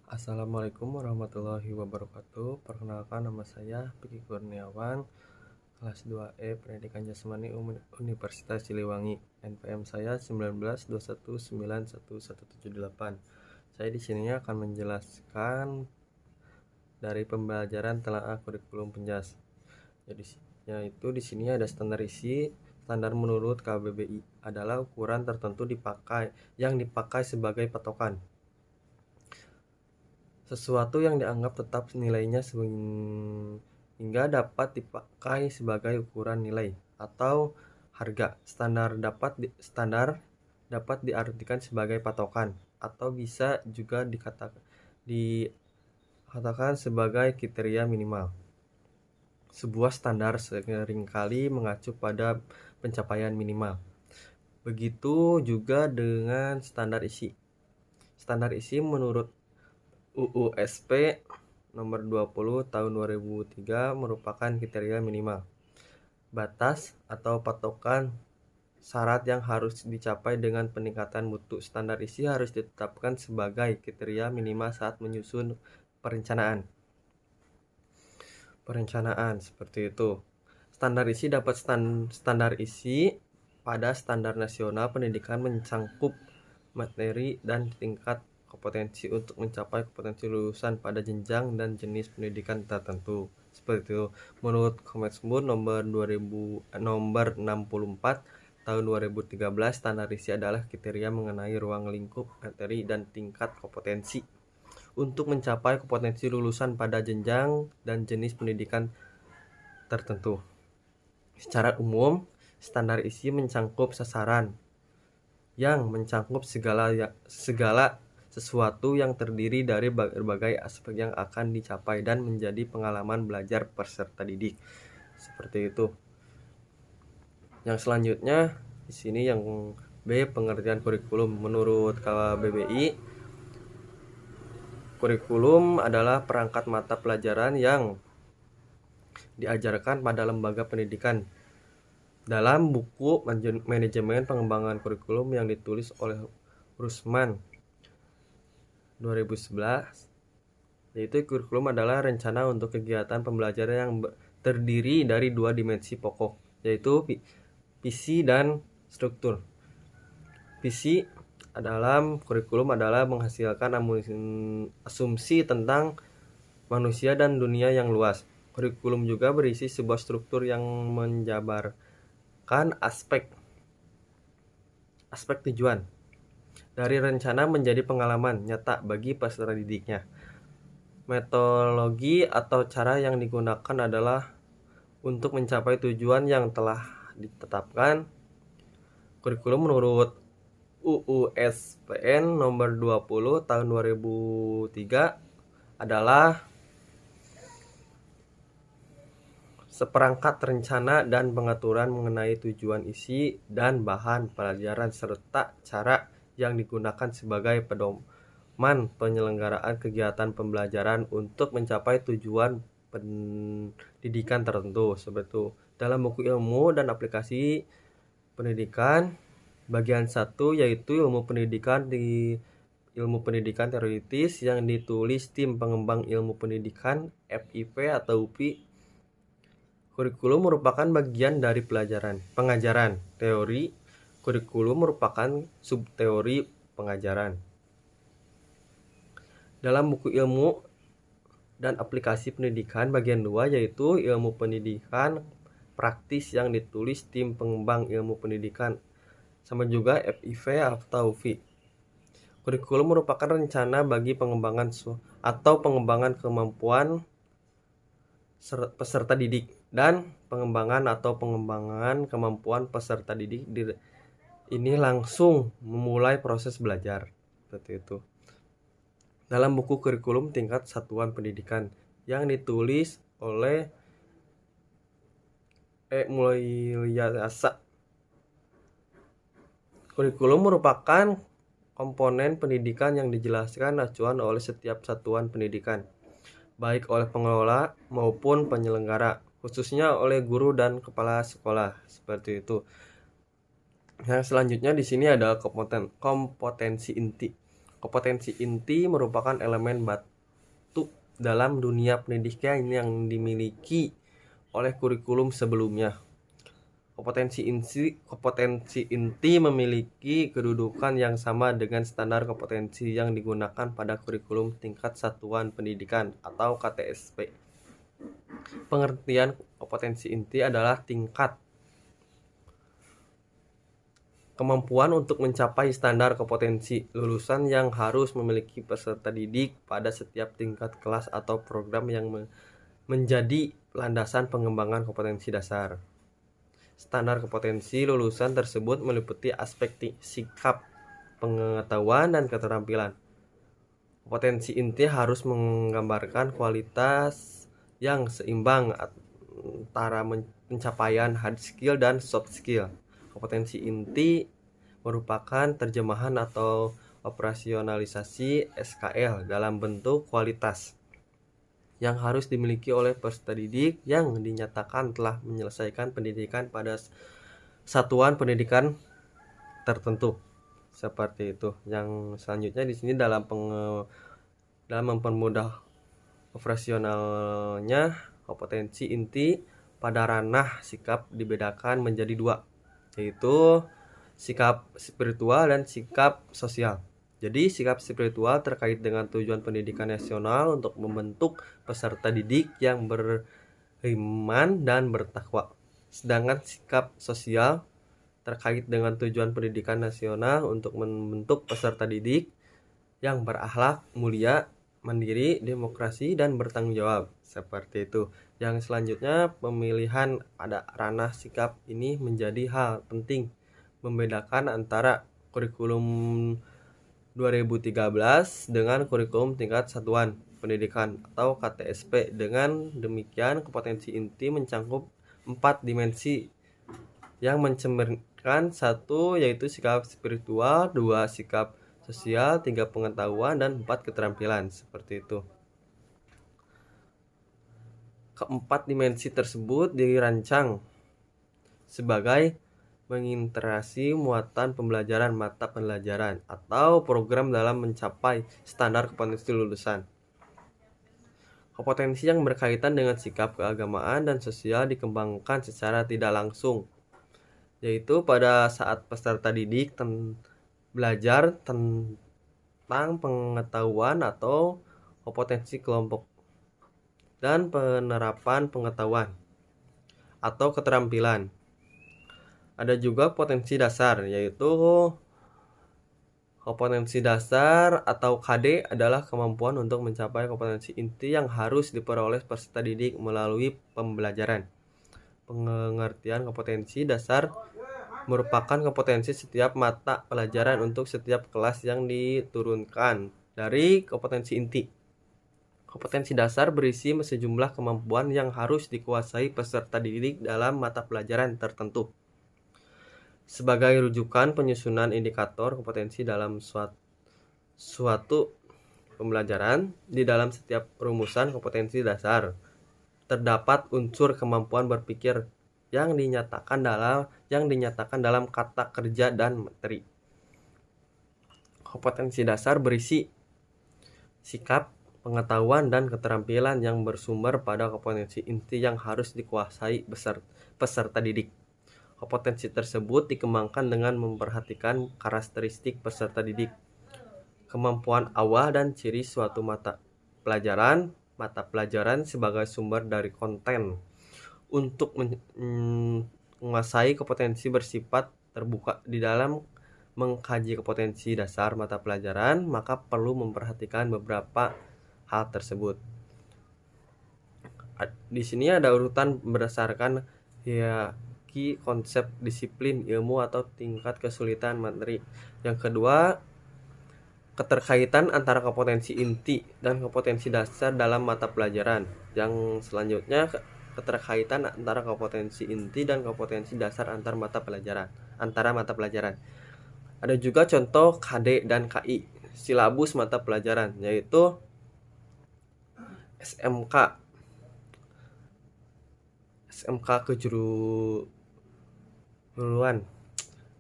Assalamualaikum warahmatullahi wabarakatuh. Perkenalkan, nama saya Piki Kurniawan, kelas 2E Pendidikan Jasmani Universitas Siliwangi. NPM saya 1921911178. Saya di sini akan menjelaskan dari pembelajaran telaah kurikulum Penjas. Jadi yaitu di sini ada standar isi. Standar menurut KBBI adalah ukuran tertentu yang dipakai sebagai patokan sesuatu yang dianggap tetap nilainya hingga dapat dipakai sebagai ukuran nilai atau harga. Standar dapat diartikan sebagai patokan atau bisa juga dikatakan sebagai kriteria minimal. Sebuah standar seringkali mengacu pada pencapaian minimal. Begitu juga dengan standar isi. Standar isi menurut UU SP nomor 20 tahun 2003 merupakan kriteria minimal. Batas atau patokan syarat yang harus dicapai dengan peningkatan mutu. Standar isi harus ditetapkan sebagai kriteria minimal saat menyusun perencanaan seperti itu. Standar isi pada standar nasional pendidikan mencangkup materi dan tingkat kompetensi untuk mencapai kompetensi lulusan pada jenjang dan jenis pendidikan tertentu. Seperti itu. Menurut Kemendikbud nomor 64 tahun 2013, standar isi adalah kriteria mengenai ruang lingkup materi dan tingkat kompetensi untuk mencapai kompetensi lulusan pada jenjang dan jenis pendidikan tertentu. Secara umum, standar isi mencangkup sasaran yang mencakup segala sesuatu yang terdiri dari berbagai aspek yang akan dicapai dan menjadi pengalaman belajar peserta didik. Seperti itu. Yang selanjutnya di sini yang B, pengertian kurikulum. Menurut KBBI, kurikulum adalah perangkat mata pelajaran yang diajarkan pada lembaga pendidikan. Dalam buku Manajemen Pengembangan Kurikulum yang ditulis oleh Rusman 2011, yaitu kurikulum adalah rencana untuk kegiatan pembelajaran yang terdiri dari dua dimensi pokok, yaitu visi dan struktur. Visi dalam kurikulum adalah menghasilkan asumsi tentang manusia dan dunia yang luas. Kurikulum juga berisi sebuah struktur yang menjabarkan aspek tujuan dari rencana menjadi pengalaman nyata bagi peserta didiknya. Metodologi atau cara yang digunakan adalah untuk mencapai tujuan yang telah ditetapkan. Kurikulum menurut UU SPN nomor 20 tahun 2003 adalah seperangkat rencana dan pengaturan mengenai tujuan, isi, dan bahan pelajaran serta cara yang digunakan sebagai pedoman penyelenggaraan kegiatan pembelajaran untuk mencapai tujuan pendidikan tertentu. Seperti itu. Dalam buku Ilmu dan Aplikasi Pendidikan bagian 1, yaitu ilmu pendidikan teoritis yang ditulis tim pengembang ilmu pendidikan FIP atau UPI. Kurikulum merupakan bagian dari pengajaran teori. Kurikulum merupakan subteori pengajaran. Dalam buku Ilmu dan Aplikasi Pendidikan bagian 2, yaitu ilmu pendidikan praktis yang ditulis tim pengembang ilmu pendidikan sama juga FIV atau UFI. Kurikulum merupakan rencana bagi pengembangan kemampuan peserta didik dan pengembangan kemampuan peserta didik ini langsung memulai proses belajar. Seperti itu. Dalam buku Kurikulum Tingkat Satuan Pendidikan yang ditulis oleh Mulyasa. Kurikulum merupakan komponen pendidikan yang dijelaskan acuan oleh setiap satuan pendidikan, baik oleh pengelola maupun penyelenggara, khususnya oleh guru dan kepala sekolah. Seperti itu. Yang selanjutnya di sini ada kompetensi inti. Kompetensi inti merupakan elemen batu dalam dunia pendidikan yang dimiliki oleh kurikulum sebelumnya. Kompetensi inti memiliki kedudukan yang sama dengan standar kompetensi yang digunakan pada kurikulum tingkat satuan pendidikan atau KTSP. Pengertian kompetensi inti adalah tingkat kemampuan untuk mencapai standar kompetensi lulusan yang harus memiliki peserta didik pada setiap tingkat kelas atau program yang menjadi landasan pengembangan kompetensi dasar. Standar kompetensi lulusan tersebut meliputi aspek sikap, pengetahuan, dan keterampilan. Kompetensi inti harus menggambarkan kualitas yang seimbang antara pencapaian hard skill dan soft skill. Kompetensi inti merupakan terjemahan atau operasionalisasi SKL dalam bentuk kualitas yang harus dimiliki oleh peserta didik yang dinyatakan telah menyelesaikan pendidikan pada satuan pendidikan tertentu. Seperti itu. Yang selanjutnya di sini dalam mempermudah operasionalnya, kompetensi inti pada ranah sikap dibedakan menjadi dua, yaitu sikap spiritual dan sikap sosial. Jadi sikap spiritual terkait dengan tujuan pendidikan nasional untuk membentuk peserta didik yang beriman dan bertakwa. Sedangkan sikap sosial terkait dengan tujuan pendidikan nasional untuk membentuk peserta didik yang berakhlak mulia, mandiri, demokrasi, dan bertanggung jawab. Seperti itu. Yang selanjutnya, pemilihan pada ranah sikap ini menjadi hal penting membedakan antara kurikulum 2013 dengan kurikulum tingkat satuan pendidikan atau KTSP. Dengan demikian, kompetensi inti mencakup 4 dimensi yang mencerminkan 1 yaitu sikap spiritual, 2 sikap sosial, 3 pengetahuan, dan 4 keterampilan. Seperti itu. Keempat dimensi tersebut dirancang sebagai mengintegrasi muatan pembelajaran mata pelajaran atau program dalam mencapai standar kompetensi lulusan. Kompetensi yang berkaitan dengan sikap keagamaan dan sosial dikembangkan secara tidak langsung, yaitu pada saat peserta didik belajar tentang pengetahuan atau kompetensi kelompok dan penerapan pengetahuan atau keterampilan. Ada juga potensi dasar, yaitu kompetensi dasar atau KD adalah kemampuan untuk mencapai kompetensi inti yang harus diperoleh peserta didik melalui pembelajaran. Pengertian kompetensi dasar merupakan kompetensi setiap mata pelajaran untuk setiap kelas yang diturunkan dari kompetensi inti. Kompetensi dasar berisi sejumlah kemampuan yang harus dikuasai peserta didik dalam mata pelajaran tertentu. Sebagai rujukan penyusunan indikator kompetensi dalam suatu pembelajaran, di dalam setiap rumusan kompetensi dasar terdapat unsur kemampuan berpikir yang dinyatakan dalam kata kerja dan materi. Kompetensi dasar berisi sikap, pengetahuan, dan keterampilan yang bersumber pada kompetensi inti yang harus dikuasai peserta didik. Kompetensi tersebut dikembangkan dengan memperhatikan karakteristik peserta didik, kemampuan awal dan ciri suatu mata pelajaran sebagai sumber dari konten. Untuk menguasai kompetensi bersifat terbuka di dalam mengkaji kompetensi dasar mata pelajaran, maka perlu memperhatikan beberapa hal tersebut. Di sini ada urutan berdasarkan konsep disiplin ilmu atau tingkat kesulitan materi. Yang kedua, keterkaitan antara kompetensi inti dan kompetensi dasar dalam mata pelajaran. Yang selanjutnya, keterkaitan antara kompetensi inti dan kompetensi dasar antar mata pelajaran. Ada juga contoh KD dan KI, silabus mata pelajaran, yaitu SMK kejuruan.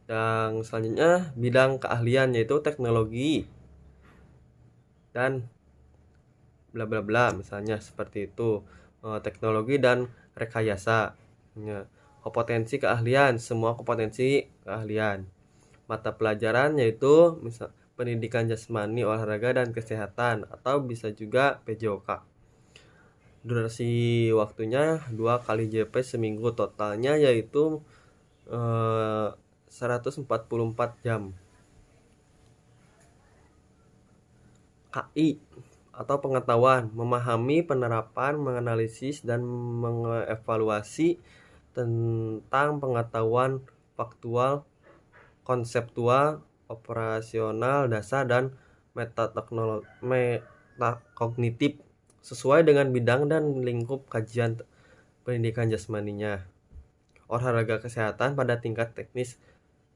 Yang selanjutnya bidang keahlian yaitu teknologi, dan bla bla bla, misalnya seperti itu. Teknologi dan rekayasa, ya. Kompetensi keahlian, semua kompetensi keahlian. Mata pelajaran yaitu misal pendidikan jasmani, olahraga, dan kesehatan, atau bisa juga PJOK. Durasi waktunya 2 kali JP seminggu, totalnya yaitu 144 jam. KI atau pengetahuan, memahami, penerapan, menganalisis, dan mengevaluasi tentang pengetahuan faktual, konseptual, operasional, dasar, dan metakognitif sesuai dengan bidang dan lingkup kajian pendidikan jasmaninya. Olahraga kesehatan pada tingkat teknis,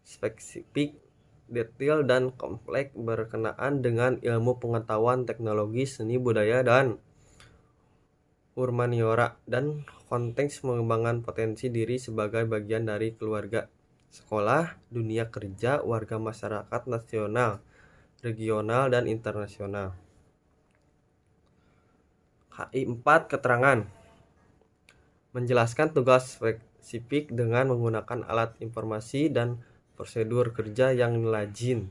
spesifik, detail, dan kompleks berkenaan dengan ilmu pengetahuan, teknologi, seni, budaya, dan humaniora, dan konteks mengembangkan potensi diri sebagai bagian dari keluarga, sekolah, dunia kerja, warga masyarakat nasional, regional, dan internasional. KI 4 keterangan. Menjelaskan tugas spesifik dengan menggunakan alat informasi dan prosedur kerja yang lazim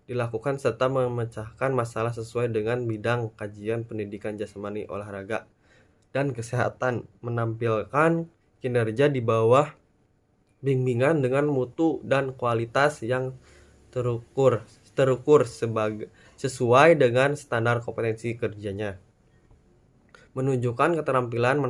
dilakukan serta memecahkan masalah sesuai dengan bidang kajian pendidikan jasmani, olahraga, dan kesehatan, menampilkan kinerja di bawah bimbingan dengan mutu dan kualitas yang terukur sesuai dengan standar kompetensi kerjanya. Menunjukkan keterampilan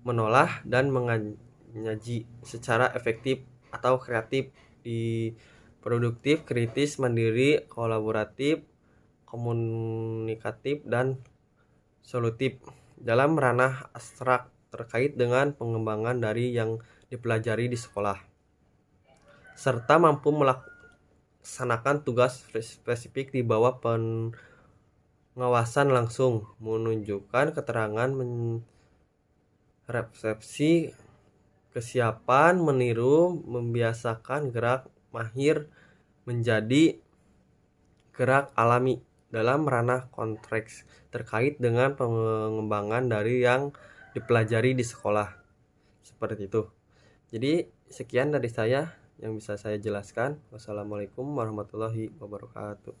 mengolah dan menyaji secara efektif atau kreatif, di produktif, kritis, mandiri, kolaboratif, komunikatif, dan solutif dalam ranah abstrak terkait dengan pengembangan dari yang dipelajari di sekolah, serta mampu melaksanakan tugas spesifik di bawah pengawasan langsung. Menunjukkan keterangan resepsi, kesiapan meniru, membiasakan gerak mahir menjadi gerak alami dalam ranah konteks terkait dengan pengembangan dari yang dipelajari di sekolah. Seperti itu. Jadi sekian dari saya yang bisa saya jelaskan. Wassalamualaikum warahmatullahi wabarakatuh.